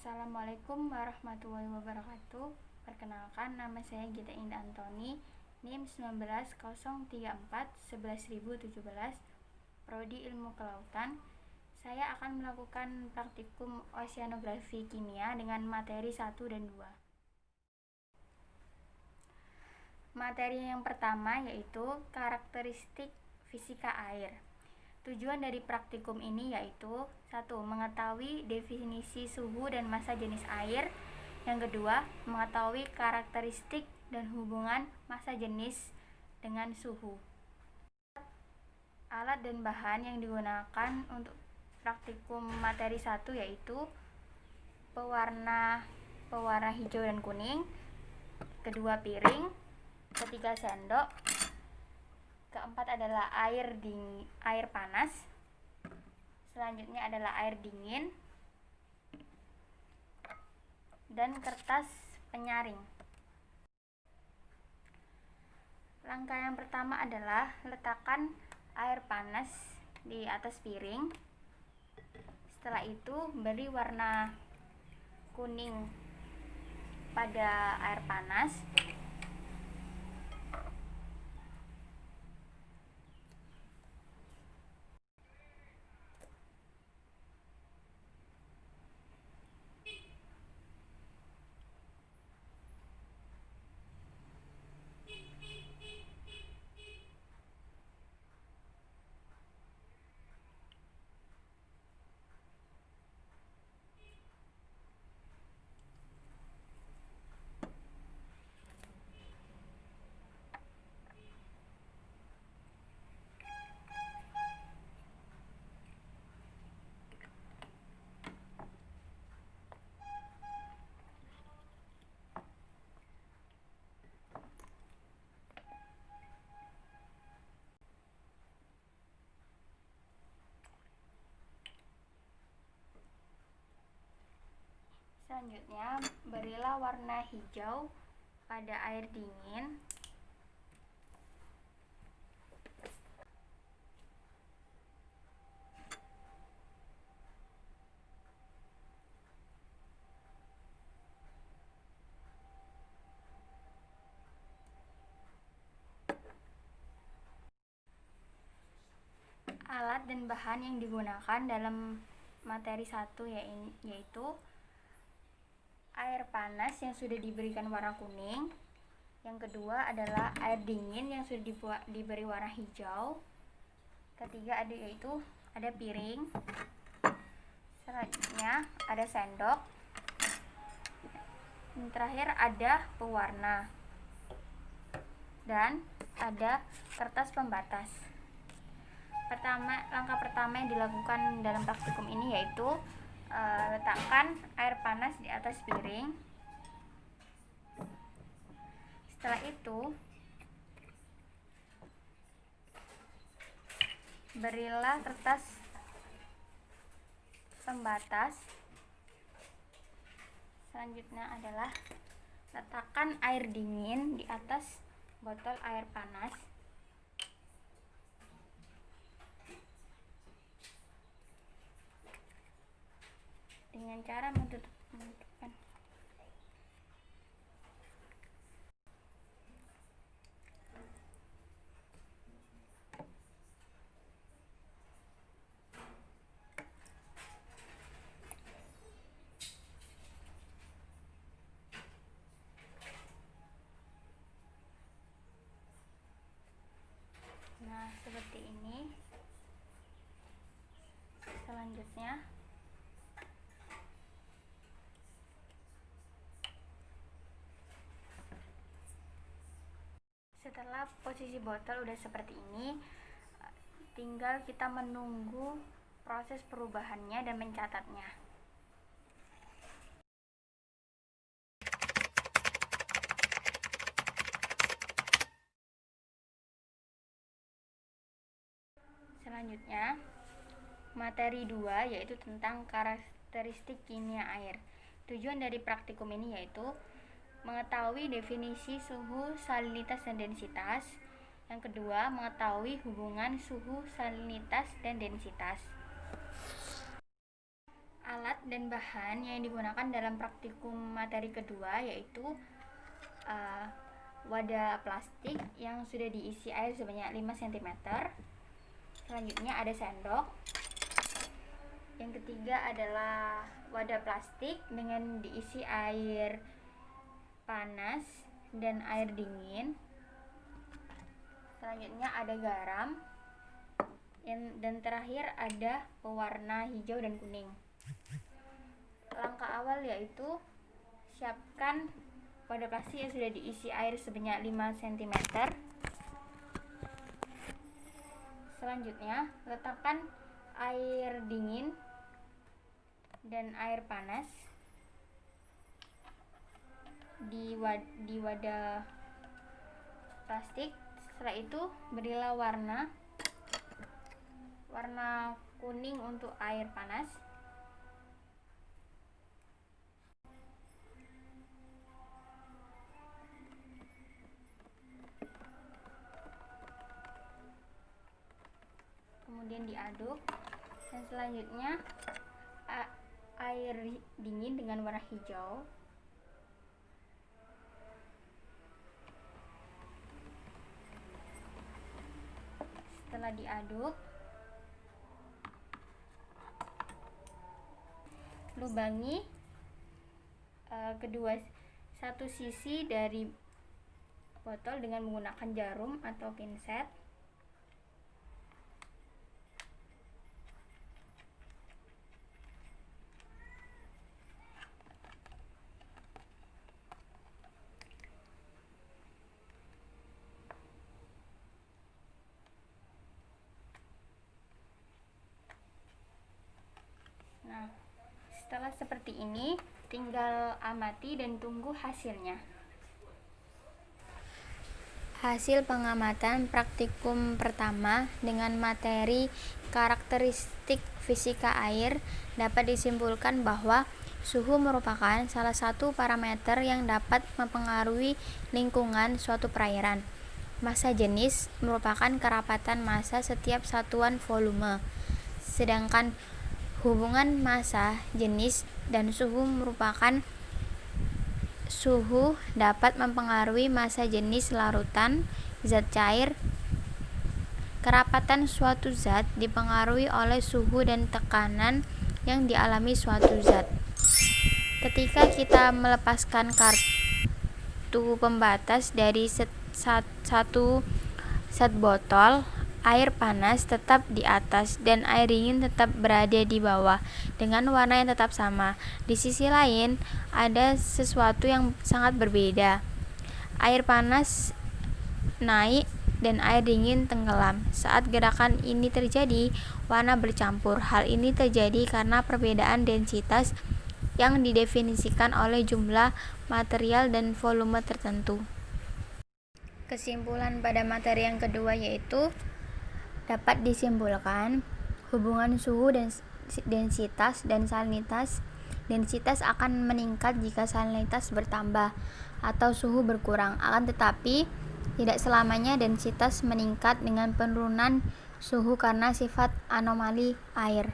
Assalamualaikum warahmatullahi wabarakatuh. Perkenalkan, nama saya Gita Indah Antoni, NIM 19.034 Prodi Ilmu Kelautan. Saya akan melakukan praktikum oceanografi kimia dengan materi 1 dan 2. Materi yang pertama yaitu karakteristik fisika air. Tujuan dari praktikum ini yaitu 1. Mengetahui definisi suhu dan massa jenis air. Yang kedua, mengetahui karakteristik dan hubungan massa jenis dengan suhu. Alat dan bahan yang digunakan untuk praktikum materi 1 yaitu pewarna hijau dan kuning, kedua piring, ketiga sendok, keempat adalah air panas, selanjutnya adalah air dingin, dan kertas penyaring. Langkah yang pertama adalah letakkan air panas di atas piring. Setelah itu beri warna kuning pada air panas. Selanjutnya, berilah warna hijau pada air dingin. Alat dan bahan yang digunakan dalam materi 1 yaitu air panas yang sudah diberikan warna kuning. Yang kedua adalah air dingin yang sudah diberi warna hijau. Ketiga yaitu ada piring. Selanjutnya ada sendok. Yang terakhir ada pewarna. Dan ada kertas pembatas. Langkah pertama yang dilakukan dalam praktikum ini yaitu letakkan air panas di atas piring. Setelah itu berilah kertas pembatas. Selanjutnya adalah letakkan air dingin di atas botol air panas. Dengan cara menutupkan. Nah, seperti ini. Selanjutnya setelah posisi botol udah seperti ini, tinggal kita menunggu proses perubahannya dan mencatatnya. Selanjutnya, materi 2 yaitu tentang karakteristik kimia air. Tujuan dari praktikum ini yaitu mengetahui definisi suhu, salinitas, dan densitas. Yang kedua, mengetahui hubungan suhu, salinitas, dan densitas. Alat dan bahan yang digunakan dalam praktikum materi kedua yaitu wadah plastik yang sudah diisi air sebanyak 5 cm. Selanjutnya ada sendok. Yang ketiga adalah wadah plastik dengan diisi air panas dan air dingin. Selanjutnya ada garam. Dan terakhir ada pewarna hijau dan kuning. Langkah awal yaitu siapkan wadah plastik yang sudah diisi air sebanyak 5 cm. Selanjutnya, letakkan air dingin dan air panas di wadah plastik. Setelah itu, berilah warna kuning untuk air panas. Kemudian diaduk, dan selanjutnya air dingin dengan warna hijau. Setelah diaduk, lubangi satu sisi dari botol dengan menggunakan jarum atau pinset. Nah, setelah seperti ini, tinggal amati dan tunggu hasilnya. Hasil pengamatan praktikum pertama dengan materi karakteristik fisika air dapat disimpulkan bahwa suhu merupakan salah satu parameter yang dapat mempengaruhi lingkungan suatu perairan. Massa jenis merupakan kerapatan massa setiap satuan volume, sedangkan hubungan massa, jenis, dan suhu merupakan suhu dapat mempengaruhi massa jenis larutan, zat cair. Kerapatan suatu zat dipengaruhi oleh suhu dan tekanan yang dialami suatu zat. Ketika kita melepaskan kartu pembatas dari satu zat botol, air panas tetap di atas dan air dingin tetap berada di bawah dengan warna yang tetap sama. Di sisi lain, ada sesuatu yang sangat berbeda. Air panas naik dan air dingin tenggelam. Saat gerakan ini terjadi, warna bercampur. Hal ini terjadi karena perbedaan densitas yang didefinisikan oleh jumlah material dan volume tertentu. Kesimpulan pada materi yang kedua yaitu dapat disimpulkan hubungan suhu dan densitas dan salinitas. Densitas akan meningkat jika salinitas bertambah atau suhu berkurang. Akan tetapi, tidak selamanya densitas meningkat dengan penurunan suhu karena sifat anomali air.